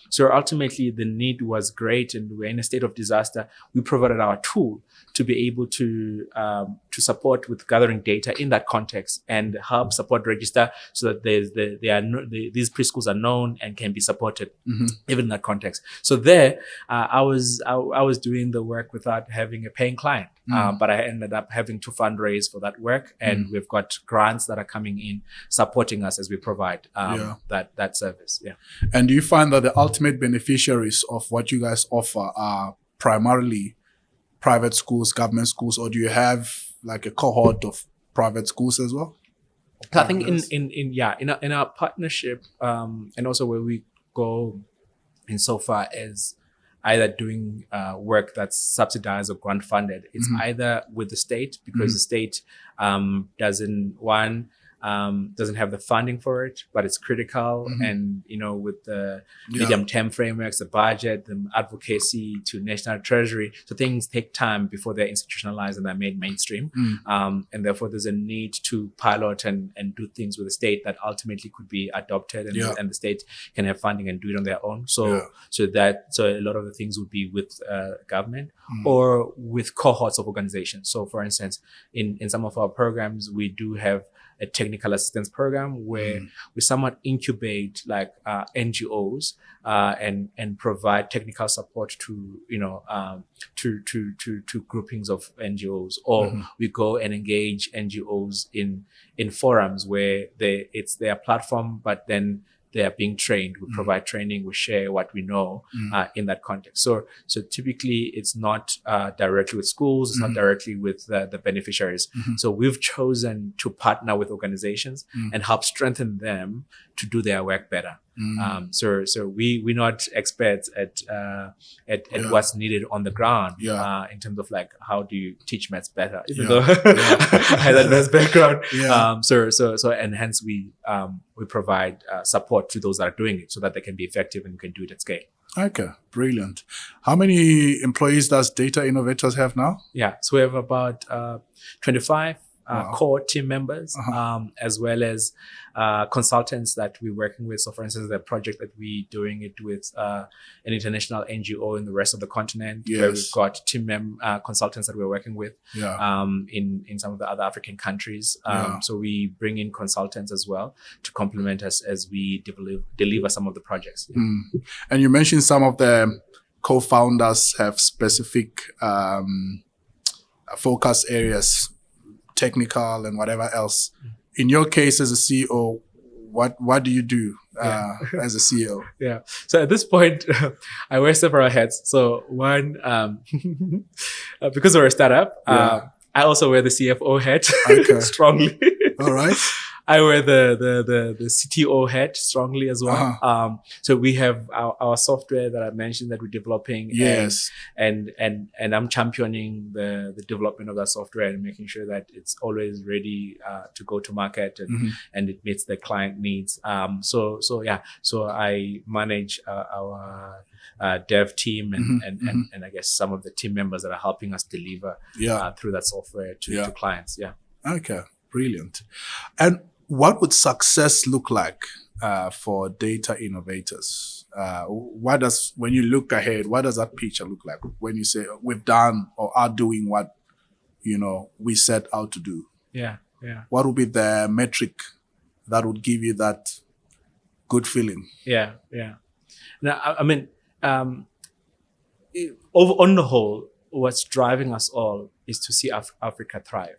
So ultimately, the need was great, and we're in a state of disaster. We provided our tool to be able to support with gathering data in that context and help support register so that these preschools are known and can be supported even in that context. So there, I was doing the work without having a paying client, but I ended up having to fundraise for that work, and we've got grants that are coming in supporting us as we provide that service. And do you find that the ultimate beneficiaries of what you guys offer are primarily private schools, government schools, or do you have like a cohort of private schools as well? I think in our partnership, and also where we go insofar as either doing work that's subsidized or grant funded, it's either with the state because the state doesn't have the funding for it, but it's critical. And, with the medium-term frameworks, the budget, the advocacy to national treasury. So things take time before they're institutionalized and they're made mainstream. And therefore there's a need to pilot and do things with the state that ultimately could be adopted and the state can have funding and do it on their own. So a lot of the things would be with government or with cohorts of organizations. So for instance, in some of our programs, we do have a technical assistance program where we somewhat incubate NGOs and provide technical support to groupings of NGOs, or we go and engage NGOs in forums where it's their platform, but then they are being trained. We provide training. We share what we know in that context. So typically, it's not directly with schools. It's not directly with the beneficiaries. So we've chosen to partner with organizations and help strengthen them to do their work better. So we're not experts at what's needed on the ground in terms of how do you teach maths better, even though I had that maths background. So and hence we provide support to those that are doing it so that they can be effective and can do it at scale. Okay, brilliant. How many employees does Data Innovators have now? So we have about 25 core team members, as well as consultants that we're working with. So for instance, the project that we're doing it with an international NGO in the rest of the continent, where we've got team consultants that we're working with in some of the other African countries. So we bring in consultants as well to complement us as we deliver some of the projects. And you mentioned some of the co-founders have specific focus areas, technical and whatever else. In your case as a CEO, what do you do as a CEO? Yeah. So at this point, I wear several hats. So one, because we're a startup, I also wear the CFO hat strongly. All right. I wear the CTO hat strongly as well. So we have our software that I mentioned that we're developing. Yes. And I'm championing the development of that software and making sure that it's always ready to go to market and it meets the client needs. So I manage our dev team and I guess some of the team members that are helping us deliver through that software to clients. Yeah. Okay. Brilliant. And what would success look like for data innovators? When you look ahead, what does that picture look like when you say we've done or are doing what we set out to do? Yeah. What would be the metric that would give you that good feeling? Yeah. Now, I mean, on the whole, what's driving us all is to see Africa thrive,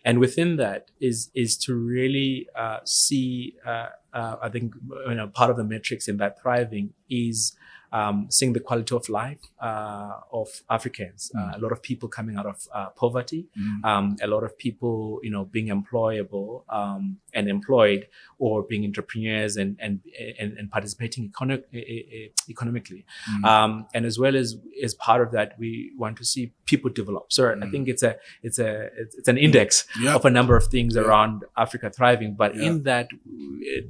and within that is to really see. I think part of the metrics in that thriving is seeing the quality of life of Africans. A lot of people coming out of poverty, a lot of people being employable and employed, or being entrepreneurs and participating economically. And as well as part of that, we want to see people develop. So I think it's an index of a number of things around Africa thriving. But in that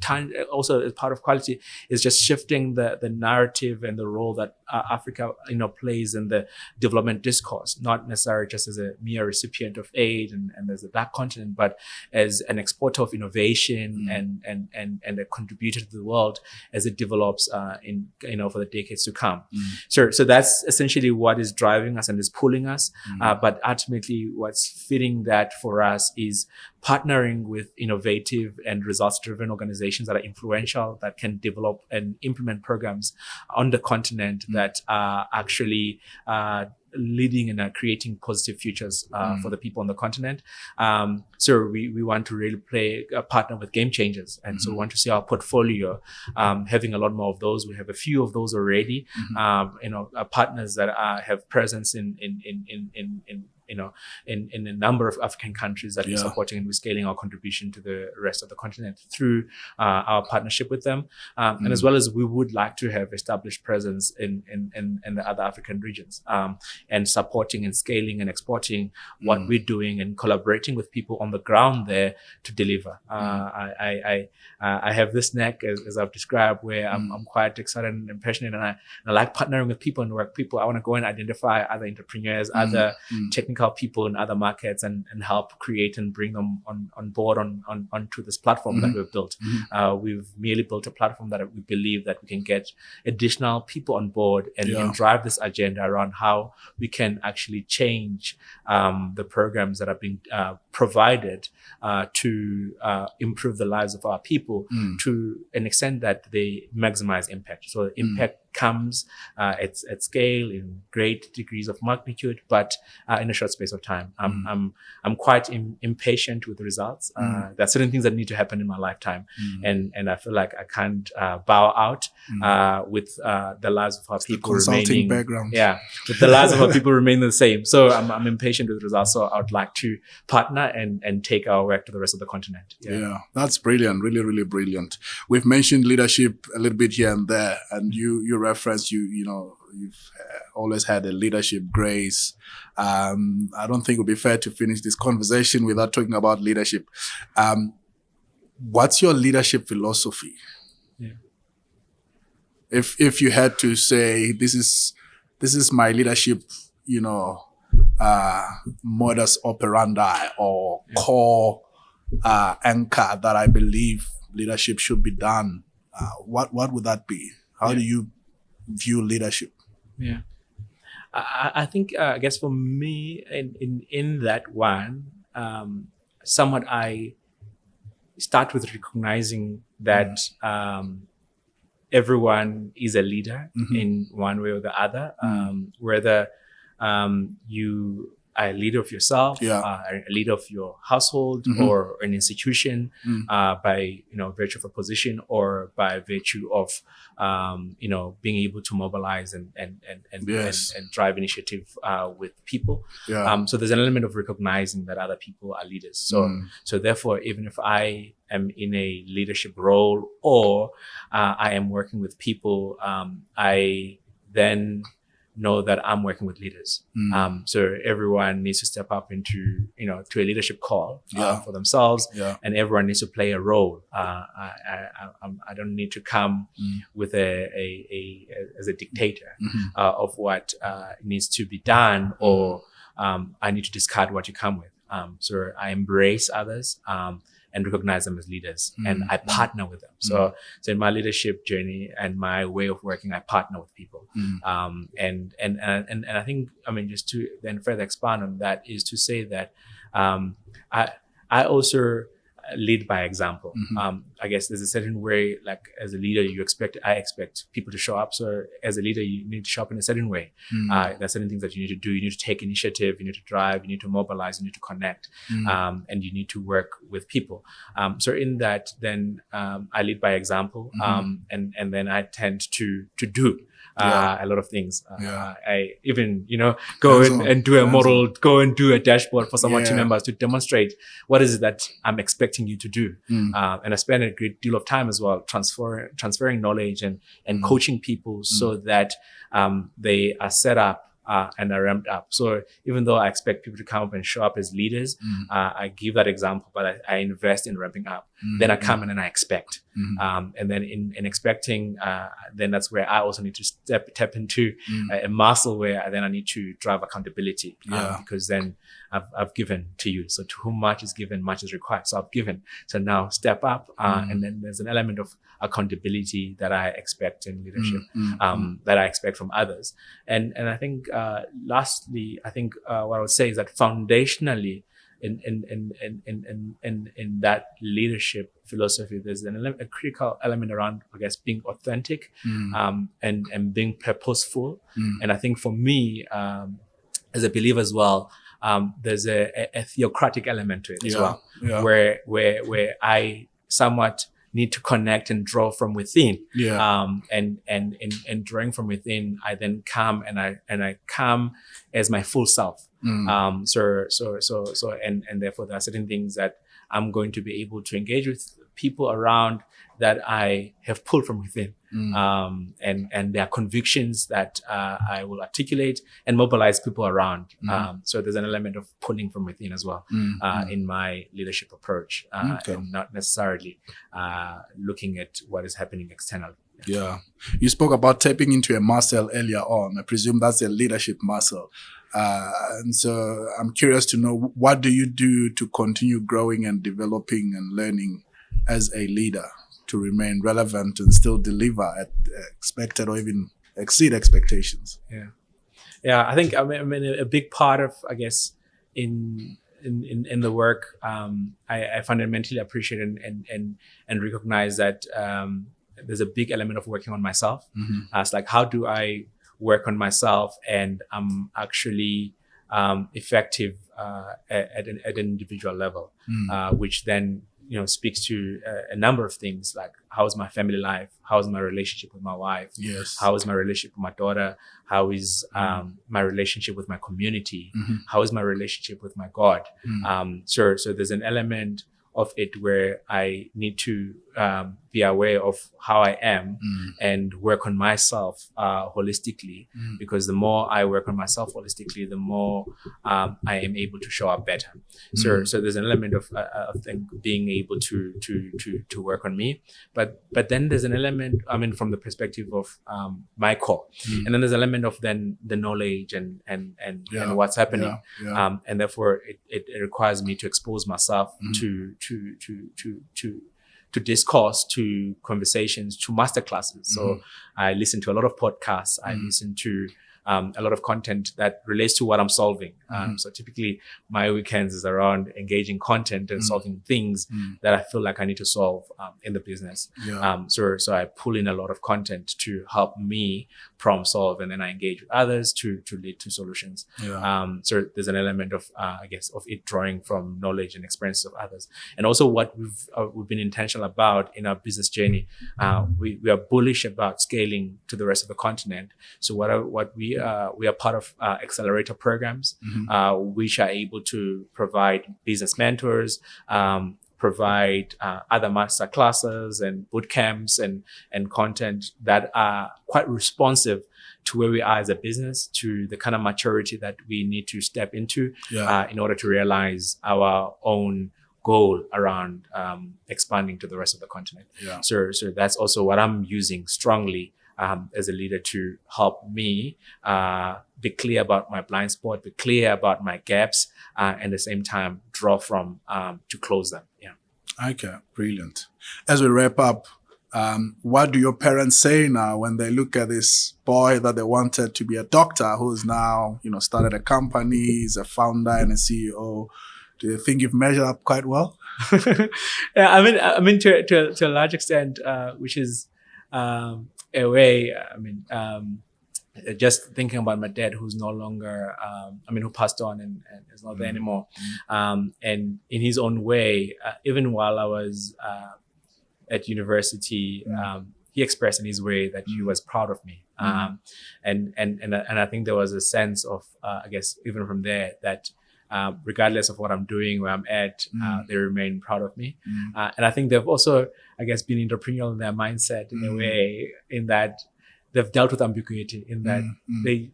time, also as part of quality, is just shifting the narrative and the role that Africa plays in the development discourse, not necessarily just as a mere recipient of aid and as a black continent, but as an exporter of innovation and a contributor to the world as it develops for the decades to come. So that's essentially what is driving us and is pulling us. But ultimately, what's fitting that for us is partnering with innovative and results-driven organizations that are influential, that can develop and implement programs on the continent that are actually leading and creating positive futures for the people on the continent. So we want to really play a partner with game changers. And so we want to see our portfolio having a lot more of those. We have a few of those already, partners that have presence in a number of African countries that we're supporting, and we're scaling our contribution to the rest of the continent through our partnership with them. And as well as we would like to have established presence in the other African regions, and supporting and scaling and exporting what we're doing and collaborating with people on the ground there to deliver. I have this knack, as I've described, where I'm quite excited and passionate, and I like partnering with people and work people. I want to go and identify other entrepreneurs, other technical people in other markets, and help create and bring them on board onto this platform that we've built. We've merely built a platform that we believe that we can get additional people on board and we can drive this agenda around how we can actually change the programs that are being provided to improve the lives of our people to an extent that they maximize impact. So impact comes at scale, in great degrees of magnitude, but in a short space of time. I'm quite impatient with the results. There are certain things that need to happen in my lifetime, and I feel like I can't bow out with the lives of our people remaining. Background. Yeah, with the lives of our people remaining the same. So I'm impatient with the results. So I would like to partner and take our work to the rest of the continent. Yeah, that's brilliant. Really, really brilliant. We've mentioned leadership a little bit here and there, and you reference you've always had a leadership grace. I don't think it would be fair to finish this conversation without talking about leadership. What's your leadership philosophy? Yeah. If you had to say this is my leadership, modus operandi or core anchor that I believe leadership should be done, what would that be? How do you view leadership? Yeah, I think I guess for me in that one, somewhat I start with recognizing that everyone is a leader in one way or the other, whether you a leader of yourself, a leader of your household or an institution, by virtue of a position or by virtue of being able to mobilize and drive initiative with people. So there's an element of recognizing that other people are leaders. So therefore, even if I am in a leadership role or I am working with people, I then know that I'm working with leaders. So everyone needs to step up into, to a leadership call for themselves, and everyone needs to play a role. I don't need to come with as a dictator of what needs to be done, or I need to discard what you come with. So I embrace others, and recognize them as leaders, and I partner with them. So in my leadership journey and my way of working, I partner with people. And I think, just to then further expand on that, is to say that I also lead by example. I guess there's a certain way, like as a leader, I expect people to show up. So as a leader, you need to show up in a certain way. There's certain things that you need to do. You need to take initiative. You need to drive. You need to mobilize. You need to connect, and you need to work with people. So in that, then I lead by example, and then I tend to do. A lot of things. I even, go and do a model, go and do a dashboard for some of our team members to demonstrate what is it that I'm expecting you to do. And I spend a great deal of time as well transferring knowledge and coaching people so that they are set up and are ramped up. So even though I expect people to come up and show up as leaders, I give that example, but I invest in ramping up. Then I come in and I expect. And then in expecting, then that's where I also need to tap into a muscle where I need to drive accountability, because then I've given to you. So to whom much is given, much is required. So I've given. So now step up, and then there's an element of accountability that I expect in leadership, that I expect from others. And I think lastly, I think what I would say is that foundationally, in that leadership philosophy, there's a critical element around, I guess, being authentic, and being purposeful. And I think for me, as a believer as well, there's a theocratic element to it as well, where I somewhat need to connect and draw from within. And drawing from within, I then come and I come as my full self. So therefore there are certain things that I'm going to be able to engage with people around that I have pulled from within. And there are convictions that I will articulate and mobilize people around. So there's an element of pulling from within as well, in my leadership approach, and not necessarily looking at what is happening externally. You spoke about tapping into a muscle earlier on. I presume that's a leadership muscle. And so I'm curious to know, what do you do to continue growing and developing and learning as a leader to remain relevant and still deliver at expected or even exceed expectations? I think a big part of, I guess, in the work, I fundamentally appreciate and recognize that there's a big element of working on myself. It's like, how do I work on myself and I'm actually effective at an individual level, which then speaks to a number of things, like how is my family life, how is my relationship with my wife, how is my relationship with my daughter, how is my relationship with my community, how is my relationship with my God. So there's an element of it where I need to be aware of how I am and work on myself holistically, because the more I work on myself holistically, the more I am able to show up better. So there's an element of being able to work on me, but then there's an element, from the perspective of my core, and then there's an element of then the knowledge and what's happening, and therefore it requires me to expose myself to discourse, to conversations, to masterclasses. So I listen to a lot of podcasts. I listen to a lot of content that relates to what I'm solving. So typically my weekends is around engaging content and solving things that I feel like I need to solve in the business. So I pull in a lot of content to help me problem solve, and then I engage with others to lead to solutions. So there's an element of, I guess, of it drawing from knowledge and experiences of others. And also what we've been intentional about in our business journey, we are bullish about scaling to the rest of the continent. So we are part of accelerator programs, which are able to provide business mentors, provide other master classes and boot camps and content that are quite responsive to where we are as a business, to the kind of maturity that we need to step into in order to realize our own goal around expanding to the rest of the continent. So that's also what I'm using strongly as a leader to help me be clear about my blind spot, be clear about my gaps, and at the same time draw from to close them. Okay, brilliant. As we wrap up, what do your parents say now when they look at this boy that they wanted to be a doctor, who's now, started a company, is a founder and a CEO? Do you think you've measured up quite well? Yeah, I mean, to a large extent, which is a way. Just thinking about my dad, who's no longer, who passed on and is not there anymore. And in his own way, even while I was at university, he expressed in his way that he was proud of me. And I think there was a sense of, I guess, even from there, that regardless of what I'm doing, where I'm at, they remain proud of me. And I think they've also, I guess, been entrepreneurial in their mindset in a way, in that they've dealt with ambiguity, in that they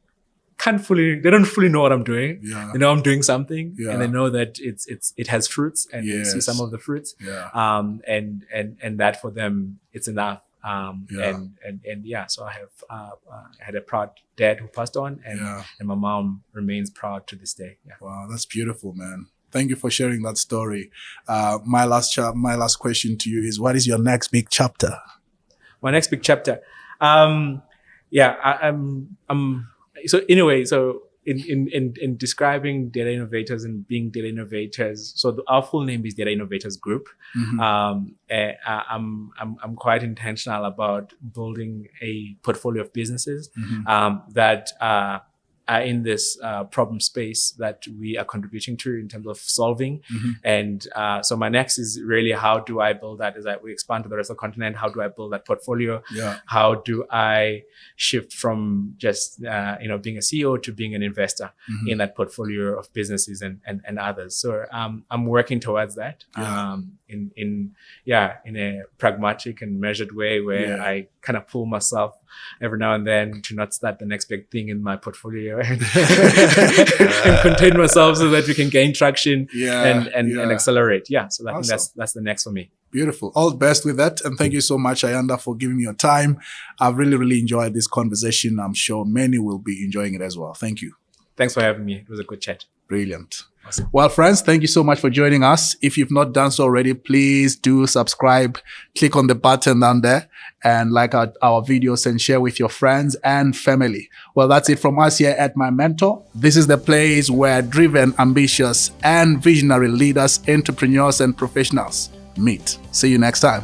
don't fully know what I'm doing. They know I'm doing something, and they know that it has fruits, and they see some of the fruits. And that for them, it's enough. So I have had a proud dad who passed on, and my mom remains proud to this day. Wow, that's beautiful, man. Thank you for sharing that story. My last question to you is, what is your next big chapter? My next big chapter. In describing Data Innovators and being Data Innovators, so our full name is Data Innovators Group. I'm quite intentional about building a portfolio of businesses that are in this problem space that we are contributing to in terms of solving. And so my next is really, how do I build that as we expand to the rest of the continent? How do I build that portfolio? How do I shift from just being a CEO to being an investor in that portfolio of businesses and others? So I'm working towards that in a pragmatic and measured way, where I kind of pull myself every now and then to not start the next big thing in my portfolio and contain myself so that we can gain traction and accelerate. So I think that's the next for me. Beautiful. All the best with that. And thank you so much, Ayanda, for giving me your time. I've really, really enjoyed this conversation. I'm sure many will be enjoying it as well. Thank you. Thanks for having me. It was a good chat. Brilliant. Awesome. Well, friends, thank you so much for joining us. If you've not done so already, please do subscribe. Click on the button down there and like our videos and share with your friends and family. Well, that's it from us here at My Mentor. This is the place where driven, ambitious, and visionary leaders, entrepreneurs, and professionals meet. See you next time.